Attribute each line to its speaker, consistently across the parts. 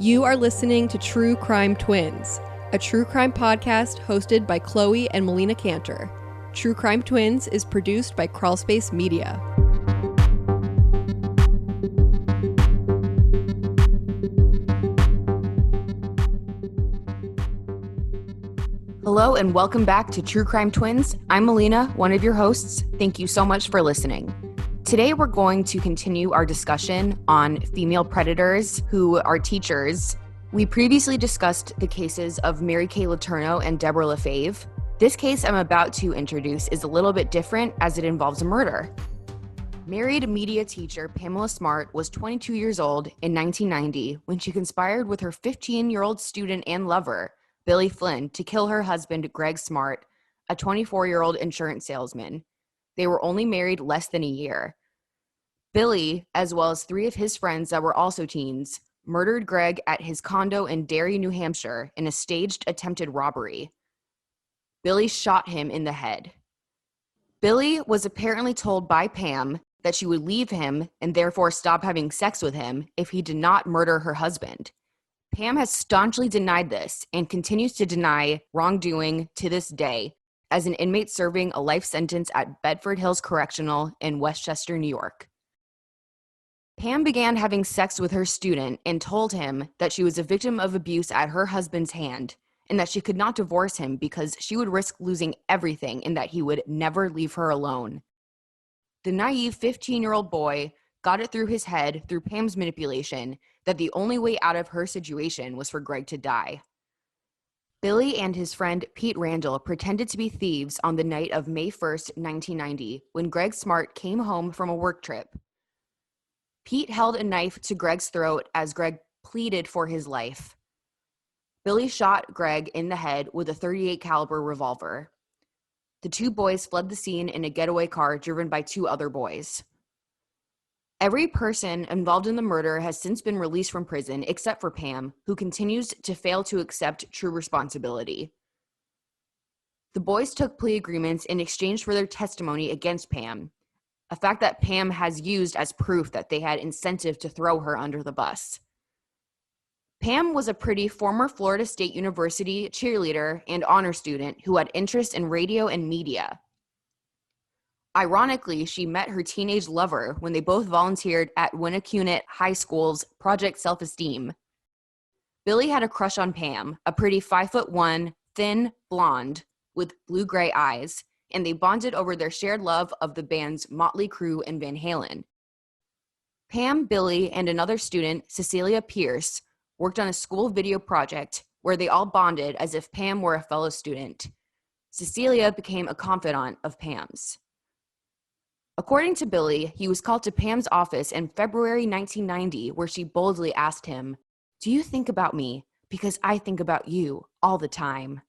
Speaker 1: You are listening to True Crime Twins, a true crime podcast hosted by Chloe and Melina Canter. True Crime Twins is produced by Crawlspace Media.
Speaker 2: Hello and welcome back to True Crime Twins. I'm Melina, one of your hosts. Thank you so much for listening. Today we're going to continue our discussion on female predators who are teachers. We previously discussed the cases of Mary Kay Letourneau and Deborah LaFave. This case I'm about to introduce is a little bit different as it involves a murder. Married media teacher Pamela Smart was 22 years old in 1990 when she conspired with her 15-year-old student and lover, Billy Flynn, to kill her husband, Greg Smart, a 24-year-old insurance salesman. They were only married less than a year. Billy, as well as three of his friends that were also teens, murdered Greg at his condo in Derry, New Hampshire in a staged attempted robbery. Billy shot him in the head. Billy was apparently told by Pam that she would leave him and therefore stop having sex with him if he did not murder her husband. Pam has staunchly denied this and continues to deny wrongdoing to this day as an inmate serving a life sentence at Bedford Hills Correctional in Westchester, New York. Pam began having sex with her student and told him that she was a victim of abuse at her husband's hand and that she could not divorce him because she would risk losing everything and that he would never leave her alone. The naive 15-year-old boy got it through his head through Pam's manipulation that the only way out of her situation was for Greg to die. Billy and his friend Pete Randall pretended to be thieves on the night of May 1st, 1990, when Greg Smart came home from a work trip. Pete held a knife to Greg's throat as Greg pleaded for his life. Billy shot Greg in the head with a .38 caliber revolver. The two boys fled the scene in a getaway car driven by two other boys. Every person involved in the murder has since been released from prison except for Pam, who continues to fail to accept true responsibility. The boys took plea agreements in exchange for their testimony against Pam, a fact that Pam has used as proof that they had incentive to throw her under the bus. Pam was a pretty former Florida State University cheerleader and honor student who had interest in radio and media. Ironically, she met her teenage lover when they both volunteered at Winnicunnet High School's Project Self-Esteem. Billy had a crush on Pam, a pretty 5'1", thin blonde with blue-gray eyes, and they bonded over their shared love of the bands Motley Crue and Van Halen. Pam, Billy, and another student, Cecilia Pierce, worked on a school video project where they all bonded as if Pam were a fellow student. Cecilia became a confidant of Pam's. According to Billy, he was called to Pam's office in February 1990, where she boldly asked him, "Do you think about me? Because I think about you all the time."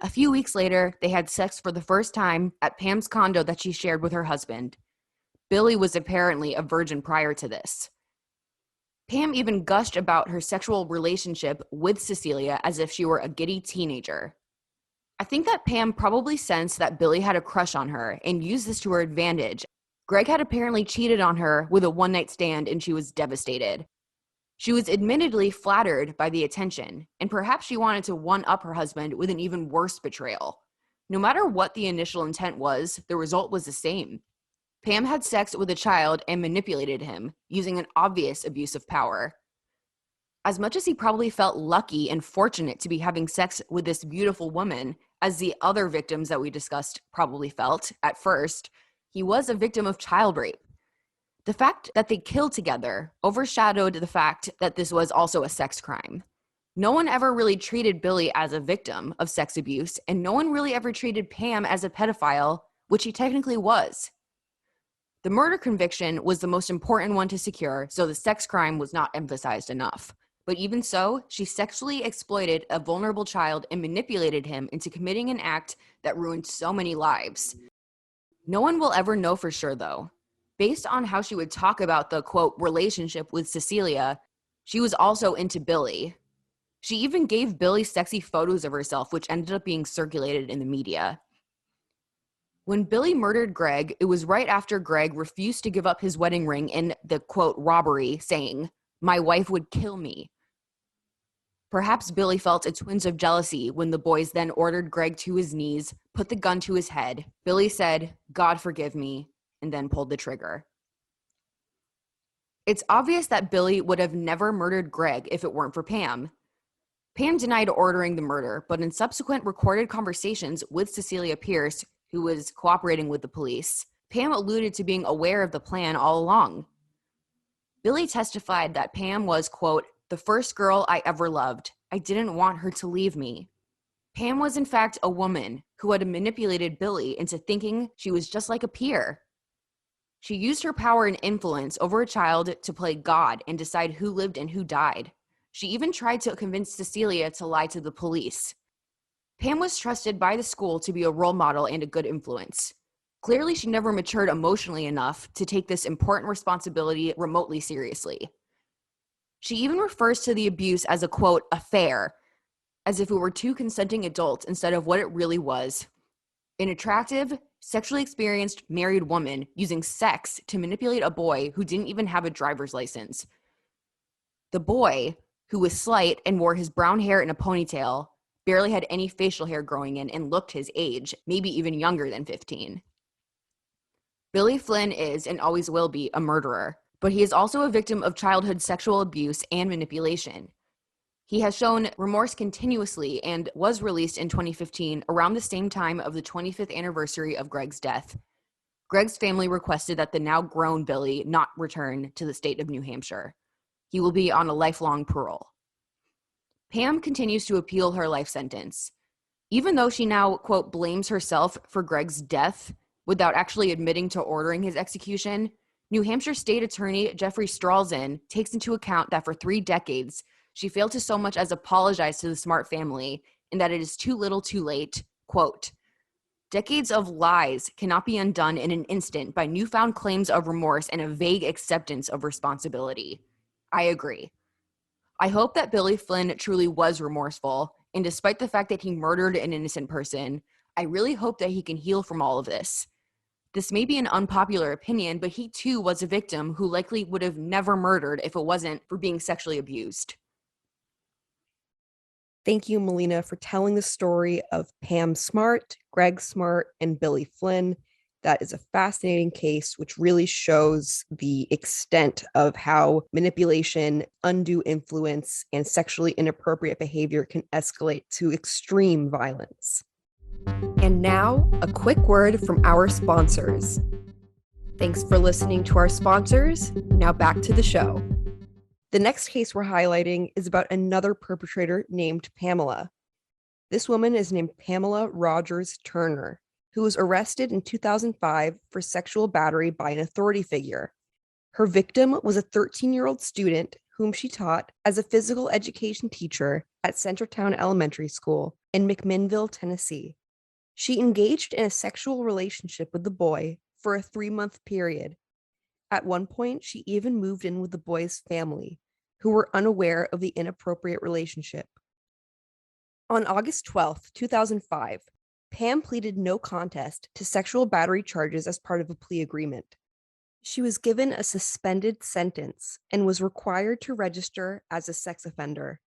Speaker 2: A few weeks later, they had sex for the first time at Pam's condo that she shared with her husband. Billy was apparently a virgin prior to this. Pam even gushed about her sexual relationship with Cecilia as if she were a giddy teenager. I think that Pam probably sensed that Billy had a crush on her and used this to her advantage. Greg had apparently cheated on her with a one-night stand and she was devastated. She was admittedly flattered by the attention, and perhaps she wanted to one-up her husband with an even worse betrayal. No matter what the initial intent was, the result was the same. Pam had sex with a child and manipulated him, using an obvious abuse of power. As much as he probably felt lucky and fortunate to be having sex with this beautiful woman, as the other victims that we discussed probably felt at first, he was a victim of child rape. The fact that they killed together overshadowed the fact that this was also a sex crime. No one ever really treated Billy as a victim of sex abuse, and no one really ever treated Pam as a pedophile, which he technically was. The murder conviction was the most important one to secure, so the sex crime was not emphasized enough. But even so, she sexually exploited a vulnerable child and manipulated him into committing an act that ruined so many lives. No one will ever know for sure, though. Based on how she would talk about the, quote, relationship with Cecilia, she was also into Billy. She even gave Billy sexy photos of herself, which ended up being circulated in the media. When Billy murdered Greg, it was right after Greg refused to give up his wedding ring in the, quote, robbery, saying, "My wife would kill me." Perhaps Billy felt a twinge of jealousy when the boys then ordered Greg to his knees, put the gun to his head. Billy said, "God forgive me," and then pulled the trigger. It's obvious that Billy would have never murdered Greg if it weren't for Pam. Pam denied ordering the murder, but in subsequent recorded conversations with Cecilia Pierce, who was cooperating with the police, Pam alluded to being aware of the plan all along. Billy testified that Pam was, quote, "the first girl I ever loved. I didn't want her to leave me." Pam was in fact a woman who had manipulated Billy into thinking she was just like a peer. She used her power and influence over a child to play God and decide who lived and who died. She even tried to convince Cecilia to lie to the police. Pam was trusted by the school to be a role model and a good influence. Clearly, she never matured emotionally enough to take this important responsibility remotely seriously. She even refers to the abuse as a, quote, "affair," as if it were two consenting adults instead of what it really was: an attractive, sexually experienced married woman using sex to manipulate a boy who didn't even have a driver's license. The boy, who was slight and wore his brown hair in a ponytail, barely had any facial hair growing in and looked his age, maybe even younger than 15. Billy Flynn is, and always will be, a murderer, but he is also a victim of childhood sexual abuse and manipulation. He has shown remorse continuously and was released in 2015 around the same time of the 25th anniversary of Greg's death. Greg's family requested that the now grown Billy not return to the state of New Hampshire. He will be on a lifelong parole. Pam continues to appeal her life sentence. Even though she now, quote, blames herself for Greg's death without actually admitting to ordering his execution, New Hampshire State Attorney Jeffrey Stralzin takes into account that for 3 decades, she failed to so much as apologize to the Smart family, and that it is too little too late. Quote, "Decades of lies cannot be undone in an instant by newfound claims of remorse and a vague acceptance of responsibility." I agree. I hope that Billy Flynn truly was remorseful, and despite the fact that he murdered an innocent person, I really hope that he can heal from all of this. This may be an unpopular opinion, but he too was a victim who likely would have never murdered if it wasn't for being sexually abused.
Speaker 1: Thank you, Melina, for telling the story of Pam Smart, Greg Smart, and Billy Flynn. That is a fascinating case, which really shows the extent of how manipulation, undue influence, and sexually inappropriate behavior can escalate to extreme violence. And now, a quick word from our sponsors. Thanks for listening to our sponsors. Now back to the show. The next case we're highlighting is about another perpetrator named Pamela. This woman is named Pamela Rogers Turner, who was arrested in 2005 for sexual battery by an authority figure. Her victim was a 13-year-old student whom she taught as a physical education teacher at Centertown Elementary School in McMinnville, Tennessee. She engaged in a sexual relationship with the boy for a 3-month period. At one point, she even moved in with the boy's family, who were unaware of the inappropriate relationship. On August 12, 2005, Pam pleaded no contest to sexual battery charges as part of a plea agreement. She was given a suspended sentence and was required to register as a sex offender.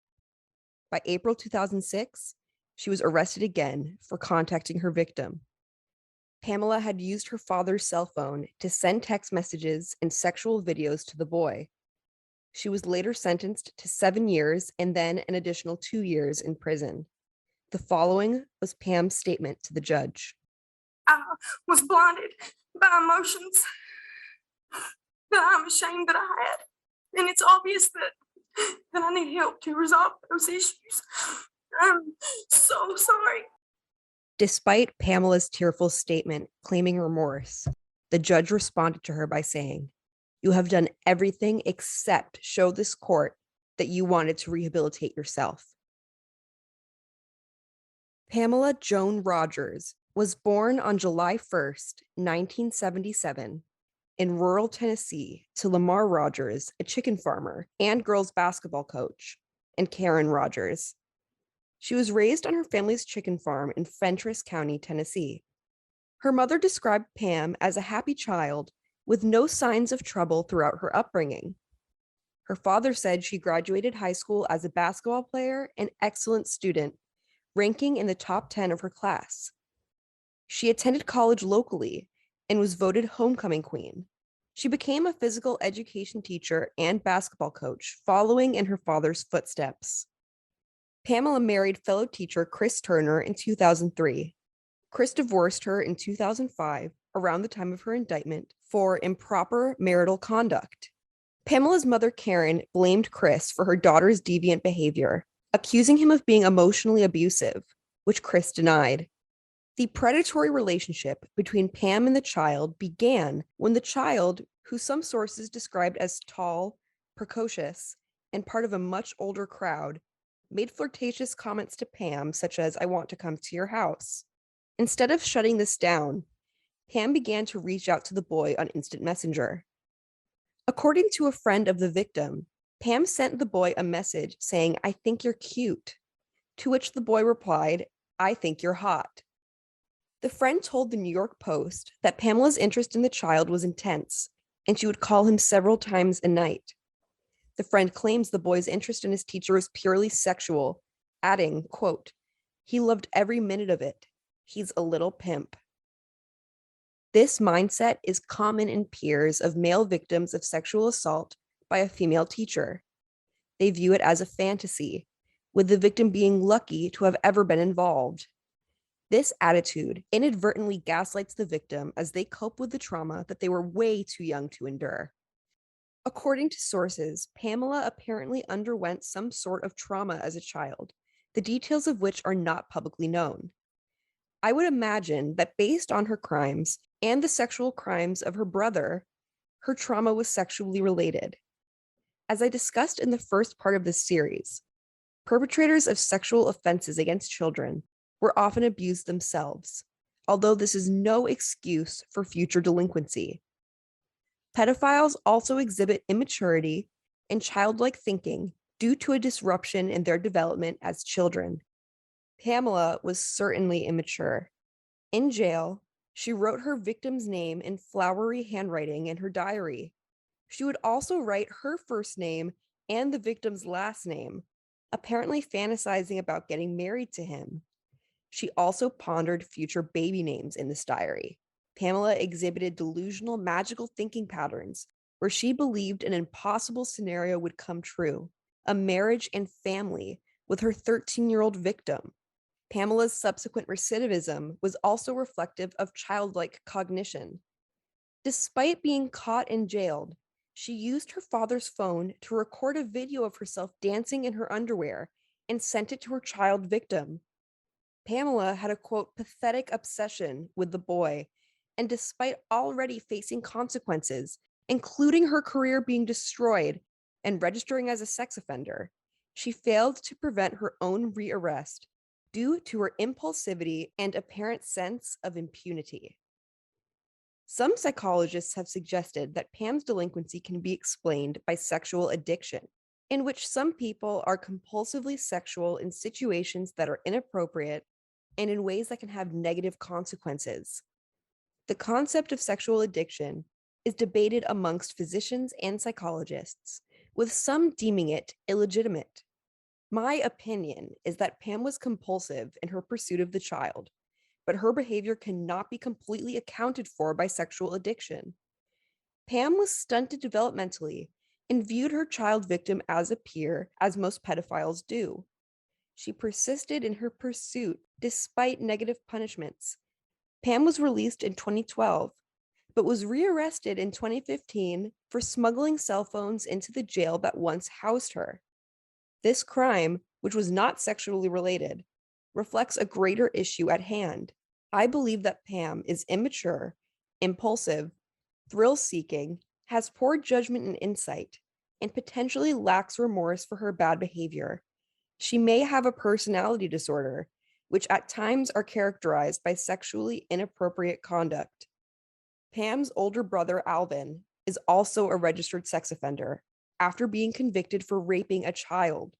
Speaker 1: By April 2006, she was arrested again for contacting her victim. Pamela had used her father's cell phone to send text messages and sexual videos to the boy. She was later sentenced to 7 years and then an additional 2 years in prison. The following was Pam's statement to the judge.
Speaker 3: "I was blinded by emotions that I'm ashamed that I had. And it's obvious that I need help to resolve those issues. I'm so sorry."
Speaker 1: Despite Pamela's tearful statement claiming remorse, the judge responded to her by saying, "You have done everything except show this court that you wanted to rehabilitate yourself." Pamela Joan Rogers was born on July 1st, 1977, in rural Tennessee to Lamar Rogers, a chicken farmer and girls basketball coach, and Karen Rogers. She was raised on her family's chicken farm in Fentress County, Tennessee. Her mother described Pam as a happy child with no signs of trouble throughout her upbringing. Her father said she graduated high school as a basketball player and excellent student, ranking in the top 10 of her class. She attended college locally and was voted homecoming queen. She became a physical education teacher and basketball coach, following in her father's footsteps. Pamela married fellow teacher Chris Turner in 2003. Chris divorced her in 2005, around the time of her indictment, for improper marital conduct. Pamela's mother, Karen, blamed Chris for her daughter's deviant behavior, accusing him of being emotionally abusive, which Chris denied. The predatory relationship between Pam and the child began when the child, who some sources described as tall, precocious, and part of a much older crowd, made flirtatious comments to Pam, such as, "I want to come to your house." Instead of shutting this down, Pam began to reach out to the boy on Instant Messenger. According to a friend of the victim, Pam sent the boy a message saying, "I think you're cute," to which the boy replied, "I think you're hot." The friend told the New York Post that Pamela's interest in the child was intense, and she would call him several times a night. The friend claims the boy's interest in his teacher was purely sexual, adding, quote, "He loved every minute of it. He's a little pimp." This mindset is common in peers of male victims of sexual assault by a female teacher. They view it as a fantasy, with the victim being lucky to have ever been involved. This attitude inadvertently gaslights the victim as they cope with the trauma that they were way too young to endure. According to sources, Pamela apparently underwent some sort of trauma as a child, the details of which are not publicly known. I would imagine that based on her crimes and the sexual crimes of her brother, her trauma was sexually related. As I discussed in the first part of this series, perpetrators of sexual offenses against children were often abused themselves, although this is no excuse for future delinquency. Pedophiles also exhibit immaturity and childlike thinking due to a disruption in their development as children. Pamela was certainly immature. In jail, she wrote her victim's name in flowery handwriting in her diary. She would also write her first name and the victim's last name, apparently fantasizing about getting married to him. She also pondered future baby names in this diary. Pamela exhibited delusional magical thinking patterns where she believed an impossible scenario would come true, a marriage and family with her 13-year-old victim. Pamela's subsequent recidivism was also reflective of childlike cognition. Despite being caught and jailed, she used her father's phone to record a video of herself dancing in her underwear and sent it to her child victim. Pamela had a, quote, pathetic obsession with the boy, and despite already facing consequences, including her career being destroyed and registering as a sex offender, she failed to prevent her own rearrest due to her impulsivity and apparent sense of impunity. Some psychologists have suggested that Pam's delinquency can be explained by sexual addiction, in which some people are compulsively sexual in situations that are inappropriate and in ways that can have negative consequences. The concept of sexual addiction is debated amongst physicians and psychologists, with some deeming it illegitimate. My opinion is that Pam was compulsive in her pursuit of the child, but her behavior cannot be completely accounted for by sexual addiction. Pam was stunted developmentally and viewed her child victim as a peer, as most pedophiles do. She persisted in her pursuit despite negative punishments. Pam was released in 2012, but was rearrested in 2015 for smuggling cell phones into the jail that once housed her. This crime, which was not sexually related, reflects a greater issue at hand. I believe that Pam is immature, impulsive, thrill-seeking, has poor judgment and insight, and potentially lacks remorse for her bad behavior. She may have a personality disorder, which at times are characterized by sexually inappropriate conduct. Pam's older brother, Alvin, is also a registered sex offender after being convicted for raping a child.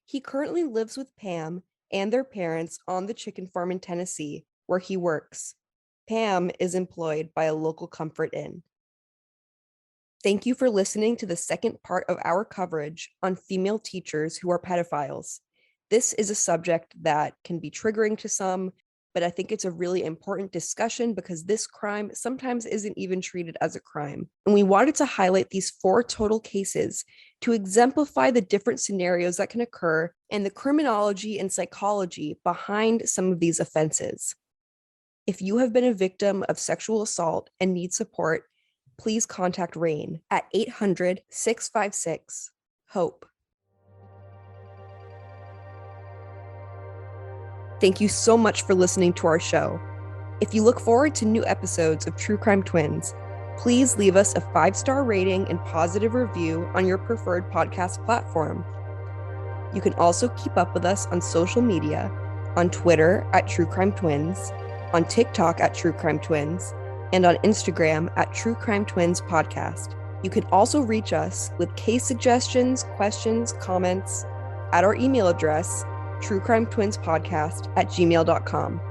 Speaker 1: He currently lives with Pam and their parents on the chicken farm in Tennessee, where he works. Pam is employed by a local comfort inn. Thank you for listening to the second part of our coverage on female teachers who are pedophiles. This is a subject that can be triggering to some, but I think it's a really important discussion because this crime sometimes isn't even treated as a crime. And we wanted to highlight these 4 total cases to exemplify the different scenarios that can occur and the criminology and psychology behind some of these offenses. If you have been a victim of sexual assault and need support, please contact RAIN at 800-656-HOPE. Thank you so much for listening to our show. If you look forward to new episodes of True Crime Twins, please leave us a 5-star rating and positive review on your preferred podcast platform. You can also keep up with us on social media, on Twitter at True Crime Twins, on TikTok at True Crime Twins, and on Instagram at True Crime Twins Podcast. You can also reach us with case suggestions, questions, comments at our email address, truecrimetwinspodcast@gmail.com.